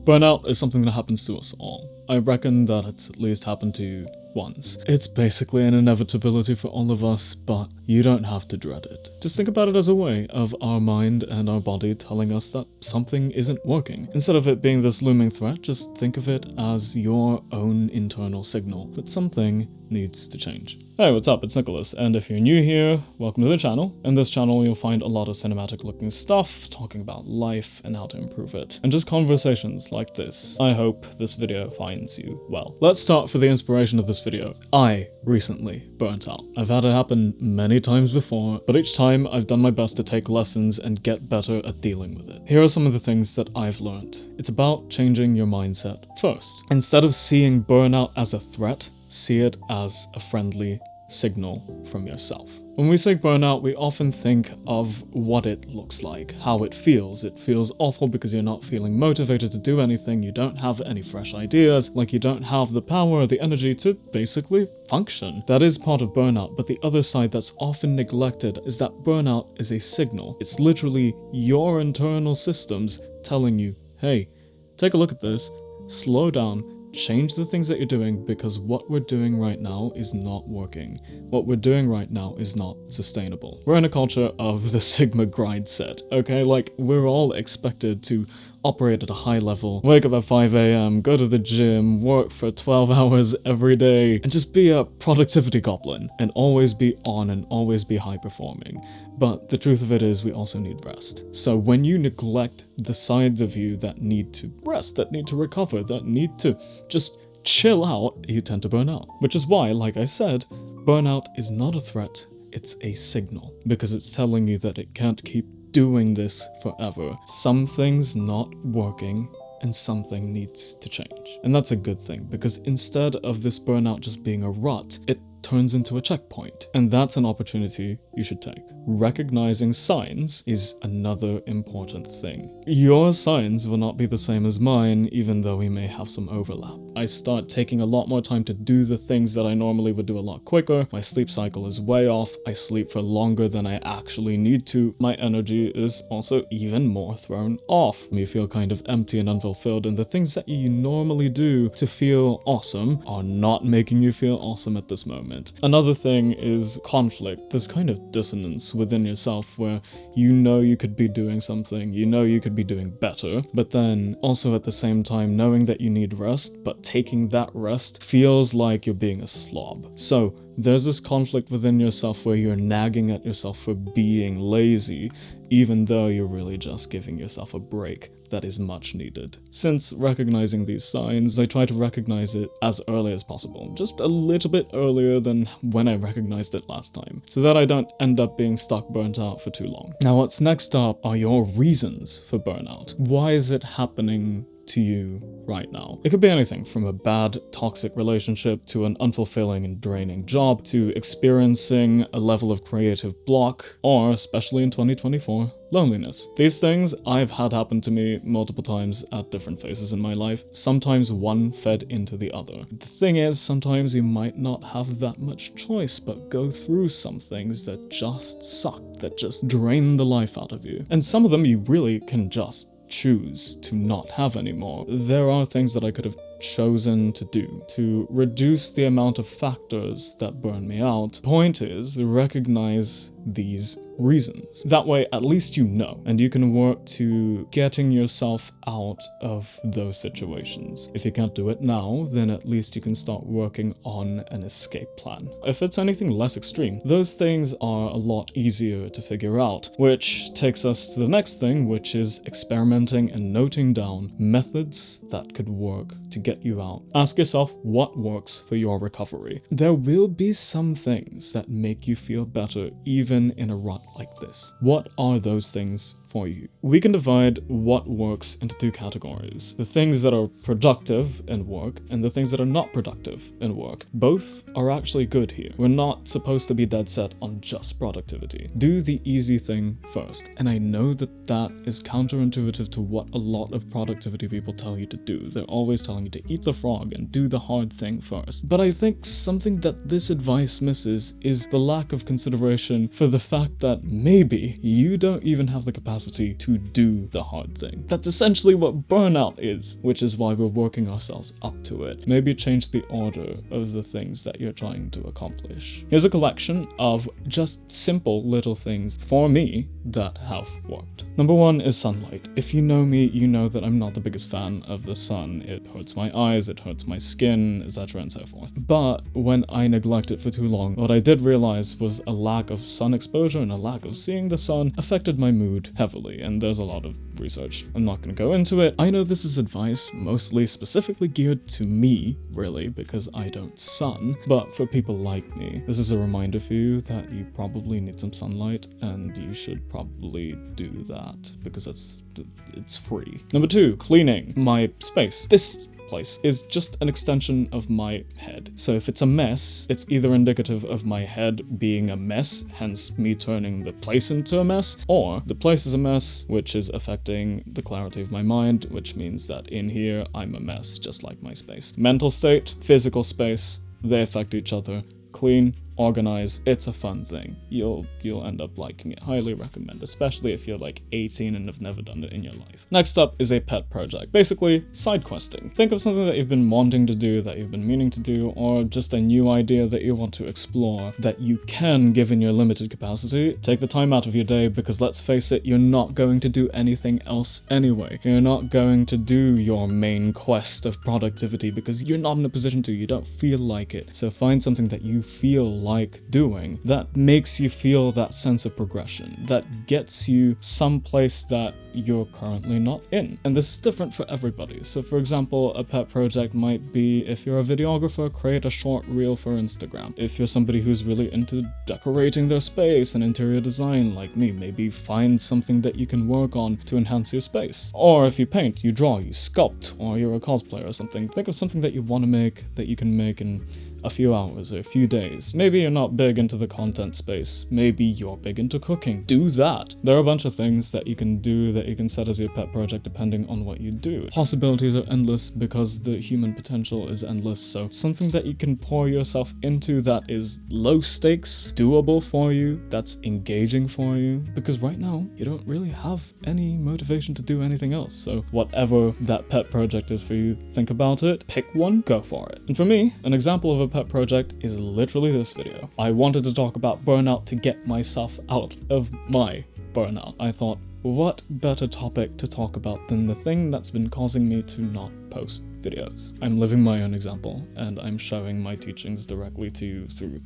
Burnout is something that happens to us all. I reckon that it's at least happened to you once. It's basically an inevitability for all of us, but you don't have to dread it. Just think about it as a way of our mind and our body telling us that something isn't working. Instead of it being this looming threat, just think of it as your own internal signal that something needs to change. Hey, what's up? It's Nicholas, and if you're new here, welcome to the channel. In this channel, you'll find a lot of cinematic looking stuff, talking about life and how to improve it, and just conversations like this. I hope this video finds you well. Let's start for the inspiration of this video. I recently burnt out. I've had it happen many times before, but each time I've done my best to take lessons and get better at dealing with it. Here are some of the things that I've learned. It's about changing your mindset first. Instead of seeing burnout as a threat, see it as a friendly signal from yourself. When we say burnout, we often think of what it looks like, how it feels. It feels awful because you're not feeling motivated to do anything, you don't have any fresh ideas, like you don't have the power or the energy to basically function. That is part of burnout, but the other side that's often neglected is that burnout is a signal. It's literally your internal systems telling you, hey, take a look at this, slow down, change the things that you're doing because what we're doing right now is not working. What we're doing right now is not sustainable. We're in a culture of the Sigma grind set, okay? Like, we're all expected to operate at a high level, wake up at 5 a.m, go to the gym, work for 12 hours every day, and just be a productivity goblin, and always be on and always be high performing. But the truth of it is we also need rest. So when you neglect the sides of you that need to rest, that need to recover, that need to just chill out, you tend to burn out. Which is why, like I said, burnout is not a threat, it's a signal. Because it's telling you that it can't keep doing this forever. Something's not working and something needs to change. And that's a good thing, because instead of this burnout just being a rut, it turns into a checkpoint. And that's an opportunity you should take. Recognizing signs is another important thing. Your signs will not be the same as mine, even though we may have some overlap. I start taking a lot more time to do the things that I normally would do a lot quicker. My sleep cycle is way off. I sleep for longer than I actually need to. My energy is also even more thrown off. You feel kind of empty and unfulfilled, and the things that you normally do to feel awesome are not making you feel awesome at this moment. Another thing is conflict. There's kind of dissonance within yourself where you know you could be doing something, you know you could be doing better, but then also at the same time knowing that you need rest, but taking that rest feels like you're being a slob. So there's this conflict within yourself where you're nagging at yourself for being lazy, even though you're really just giving yourself a break that is much needed. Since recognizing these signs, I try to recognize it as early as possible, just a little bit earlier than when I recognized it last time, so that I don't end up being stuck burnt out for too long. Now, what's next up are your reasons for burnout. Why is it happening to you right now? It could be anything from a bad, toxic relationship to an unfulfilling and draining job to experiencing a level of creative block, or, especially in 2024, loneliness. These things I've had happen to me multiple times at different phases in my life. Sometimes one fed into the other. The thing is, sometimes you might not have that much choice but go through some things that just suck, that just drain the life out of you. And some of them you really can just choose to not have anymore. There are things that I could have chosen to do to reduce the amount of factors that burn me out. Point is, recognize these reasons. That way, at least you know, and you can work to getting yourself out of those situations. If you can't do it now, then at least you can start working on an escape plan. If it's anything less extreme, those things are a lot easier to figure out, which takes us to the next thing, which is experimenting and noting down methods that could work to get you out. Ask yourself what works for your recovery. There will be some things that make you feel better even in a rut like this. What are those things for you? We can divide what works into two categories. The things that are productive in work and the things that are not productive in work. Both are actually good here. We're not supposed to be dead set on just productivity. Do the easy thing first. And I know that that is counterintuitive to what a lot of productivity people tell you to do. They're always telling you to eat the frog and do the hard thing first. But I think something that this advice misses is the lack of consideration for the fact that maybe you don't even have the capacity capacity to do the hard thing. That's essentially what burnout is, which is why we're working ourselves up to it. Maybe change the order of the things that you're trying to accomplish. Here's a collection of just simple little things for me that have worked. Number one is sunlight. If you know me, you know that I'm not the biggest fan of the sun. It hurts my eyes, it hurts my skin, etc. and so forth. But when I neglect it for too long, what I did realize was a lack of sun exposure and a lack of seeing the sun affected my mood heavily, and there's a lot of research. I'm not going to go into it. I know this is advice mostly specifically geared to me, really, because I don't sun, but for people like me, this is a reminder for you that you probably need some sunlight, and you should probably do that because it's free. Number two, cleaning my space. This place is just an extension of my head. So if it's a mess, it's either indicative of my head being a mess, hence me turning the place into a mess, or the place is a mess, which is affecting the clarity of my mind, which means that in here, I'm a mess, just like my space. Mental state, physical space, they affect each other. Clean, organize, it's a fun thing. You'll end up liking it. Highly recommend, especially if you're like 18 and have never done it in your life. Next up is a pet project. Basically, side questing. Think of something that you've been wanting to do, that you've been meaning to do, or just a new idea that you want to explore that you can given your limited capacity. Take the time out of your day because let's face it, you're not going to do anything else anyway. You're not going to do your main quest of productivity because you're not in a position to, you don't feel like it. So find something that you feel like doing that makes you feel that sense of progression, that gets you someplace that you're currently not in. And this is different for everybody. So for example, a pet project might be, if you're a videographer, create a short reel for Instagram. If you're somebody who's really into decorating their space and interior design like me, maybe find something that you can work on to enhance your space. Or if you paint, you draw, you sculpt, or you're a cosplayer or something, think of something that you want to make that you can make in a few hours or a few days. Maybe you're not big into the content space. Maybe you're big into cooking. Do that. There are a bunch of things that you can do that you can set as your pet project depending on what you do. Possibilities are endless because the human potential is endless, so something that you can pour yourself into that is low stakes, doable for you, that's engaging for you, because right now you don't really have any motivation to do anything else. So whatever that pet project is for you, think about it, pick one, go for it. And for me, an example of a pet project is literally this video. I wanted to talk about burnout to get myself out of my burnout. I thought, what better topic to talk about than the thing that's been causing me to not post videos? I'm living my own example, and I'm showing my teachings directly to you through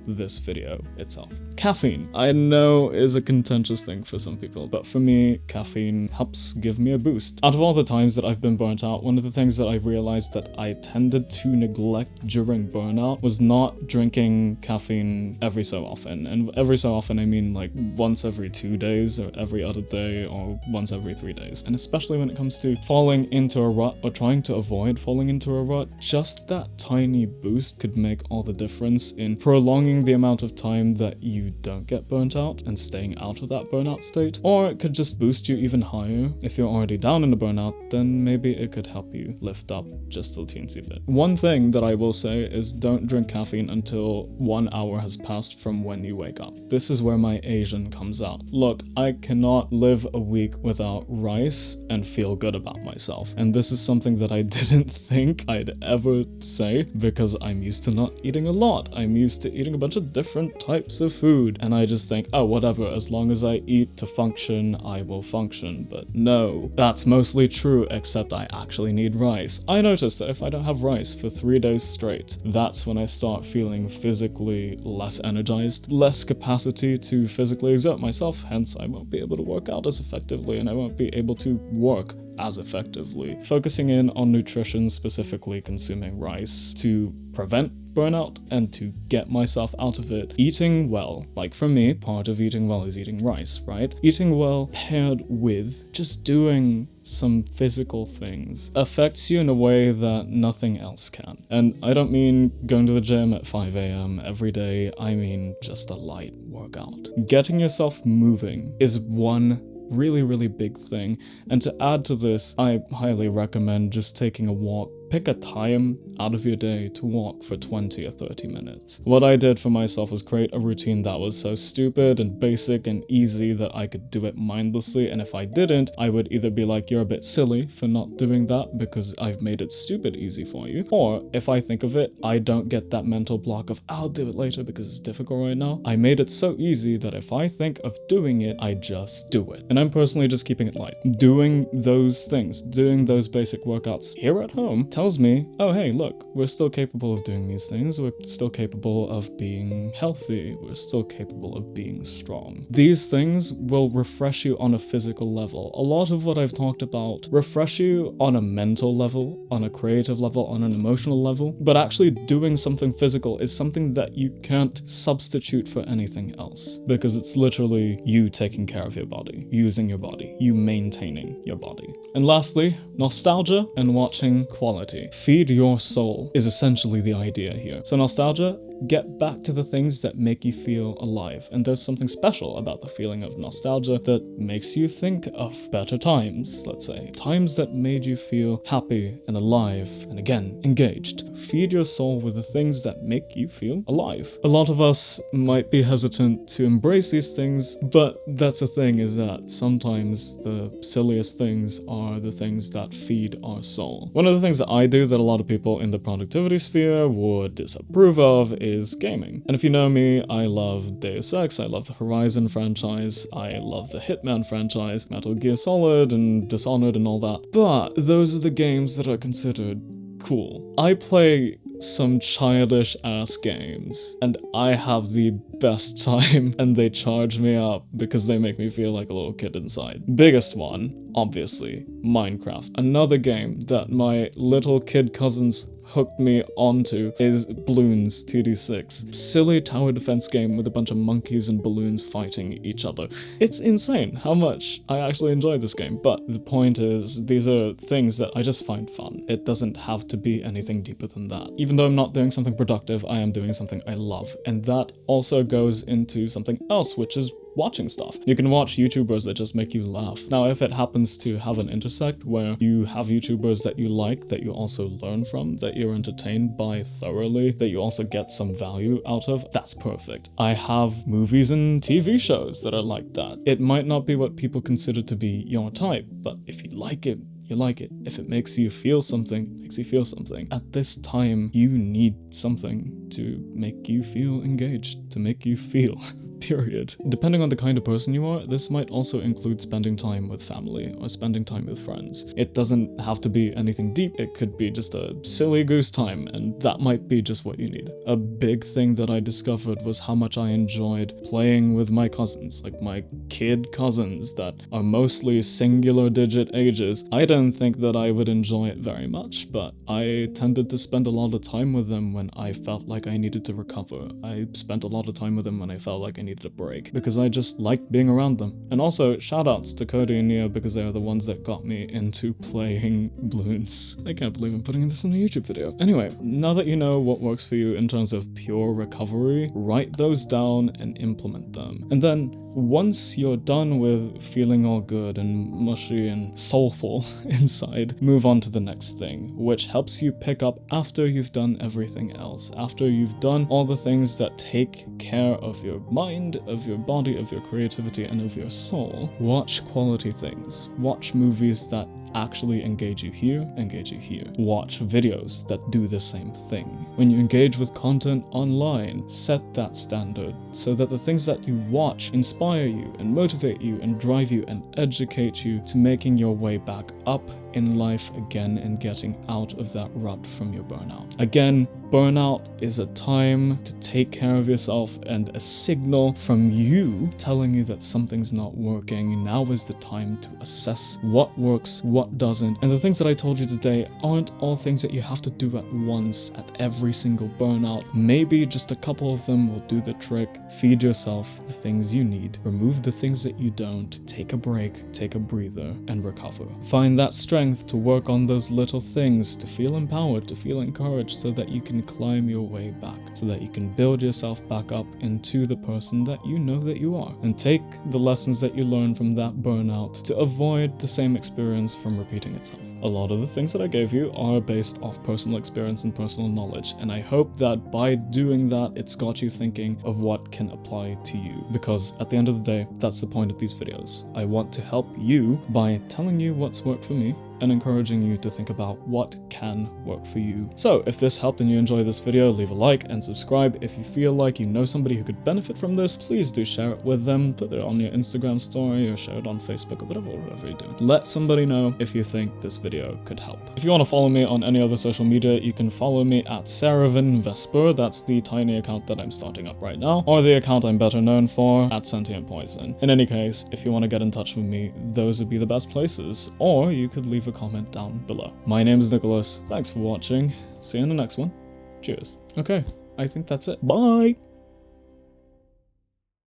this video itself. Caffeine, I know, is a contentious thing for some people, but for me, caffeine helps give me a boost. Out of all the times that I've been burnt out, one of the things that I realized that I tended to neglect during burnout was not drinking caffeine every so often. And every so often, I mean like once every 2 days, or every other day, or once every 3 days. And especially when it comes to falling into a rut or trying to avoid falling into a rut, just that tiny boost could make all the difference in prolonging the amount of time that you don't get burnt out and staying out of that burnout state. Or it could just boost you even higher. If you're already down in the burnout, then maybe it could help you lift up just a teensy bit. One thing that I will say is don't drink caffeine until 1 hour has passed from when you wake up. This is where my Asian comes out. Look, I cannot live a week without rice and feel good about myself. And this is something that I didn't think I'd ever say because I'm used to not eating a lot. I'm used to eating a bunch of different types of food, and I just think, oh, whatever, as long as I eat to function, I will function. But no, that's mostly true, except I actually need rice. I noticed that if I don't have rice for 3 days straight, that's when I start feeling physically less energized, less capacity to physically exert myself, hence I won't be able to work out as effectively, and I won't be able to work as effectively. Focusing in on nutrition, specifically consuming rice to prevent burnout and to get myself out of it. Eating well, like for me, part of eating well is eating rice, right? Eating well paired with just doing some physical things affects you in a way that nothing else can. And I don't mean going to the gym at 5 a.m. every day, I mean just a light workout. Getting yourself moving is one really big thing. And to add to this, I highly recommend just taking a walk pick a time out of your day to walk for 20 or 30 minutes. What I did for myself was create a routine that was so stupid and basic and easy that I could do it mindlessly, and if I didn't, I would either be like, you're a bit silly for not doing that because I've made it stupid easy for you, or if I think of it, I don't get that mental block of I'll do it later because it's difficult right now. I made it so easy that if I think of doing it, I just do it. And I'm personally just keeping it light. Doing those things, doing those basic workouts here at home tells me, oh hey, look, we're still capable of doing these things, we're still capable of being healthy, we're still capable of being strong. These things will refresh you on a physical level. A lot of what I've talked about refresh you on a mental level, on a creative level, on an emotional level, but actually doing something physical is something that you can't substitute for anything else, because it's literally you taking care of your body, using your body, you maintaining your body. And lastly, nostalgia and watching quality. Feed your soul is essentially the idea here. So nostalgia, get back to the things that make you feel alive. And there's something special about the feeling of nostalgia that makes you think of better times, let's say. Times that made you feel happy and alive and again, engaged. Feed your soul with the things that make you feel alive. A lot of us might be hesitant to embrace these things, but that's the thing, is that sometimes the silliest things are the things that feed our soul. One of the things that I do that a lot of people in the productivity sphere would disapprove of is gaming. And if you know me, I love Deus Ex, I love the Horizon franchise, I love the Hitman franchise, Metal Gear Solid and Dishonored and all that. But those are the games that are considered cool. I play some childish ass games and I have the best time, and they charge me up because they make me feel like a little kid inside. Biggest one, obviously, Minecraft. Another game that my little kid cousins hooked me onto is Bloons 2D6. Silly tower defense game with a bunch of monkeys and balloons fighting each other. It's insane how much I actually enjoy this game, but the point is, these are things that I just find fun. It doesn't have to be anything deeper than that. Even though I'm not doing something productive, I am doing something I love, and that also goes into something else, which is watching stuff. You can watch YouTubers that just make you laugh. Now, if it happens to have an intersect where you have YouTubers that you like, that you also learn from, that you're entertained by thoroughly, that you also get some value out of, that's perfect. I have movies and TV shows that are like that. It might not be what people consider to be your type, but if you like it, you like it. If it makes you feel something, it makes you feel something. At this time, you need something to make you feel engaged, to make you feel. Period. Depending on the kind of person you are, this might also include spending time with family or spending time with friends. It doesn't have to be anything deep, it could be just a silly goose time, and that might be just what you need. A big thing that I discovered was how much I enjoyed playing with my cousins, like my kid cousins that are mostly singular digit ages. I don't think that I would enjoy it very much, but I tended to spend a lot of time with them when I felt like I needed to recover. I spent a lot of time with them when I felt like I needed a break, because I just liked being around them. And also, shoutouts to Cody and Neo, because they are the ones that got me into playing Bloons. I can't believe I'm putting this in a YouTube video. Anyway, now that you know what works for you in terms of pure recovery, write those down and implement them. And then, once you're done with feeling all good and mushy and soulful inside, move on to the next thing, which helps you pick up after you've done everything else. After you've done all the things that take care of your mind, of your body, of your creativity, and of your soul. Watch quality things. Watch movies that actually engage you here, engage you here. Watch videos that do the same thing. When you engage with content online, set that standard so that the things that you watch inspire you and motivate you and drive you and educate you to making your way back up in life again and getting out of that rut from your burnout. Again, burnout is a time to take care of yourself and a signal from you telling you that something's not working. Now is the time to assess what works, what doesn't. And the things that I told you today aren't all things that you have to do at once at every single burnout. Maybe just a couple of them will do the trick. Feed yourself the things you need. Remove the things that you don't. Take a break, take a breather, and recover. Find that strength strength to work on those little things, to feel empowered, to feel encouraged, so that you can climb your way back, so that you can build yourself back up into the person that you know that you are, and take the lessons that you learn from that burnout to avoid the same experience from repeating itself. A lot of the things that I gave you are based off personal experience and personal knowledge, and I hope that by doing that, it's got you thinking of what can apply to you, because at the end of the day, that's the point of these videos. I want to help you by telling you what's worked for me and encouraging you to think about what can work for you. So if this helped and you enjoyed this video, leave a like and subscribe. If you feel like you know somebody who could benefit from this, please do share it with them. Put it on your Instagram story or share it on Facebook or whatever you're doing. Let somebody know if you think this video could help. If you want to follow me on any other social media, you can follow me at SaravinVesper. That's the tiny account that I'm starting up right now, or the account I'm better known for, at Sentient Poison. In any case, if you want to get in touch with me, those would be the best places, or you could leave a comment down below. My name is Nicholas. Thanks for watching. See you in the next one. Cheers. Okay, I think that's it. Bye!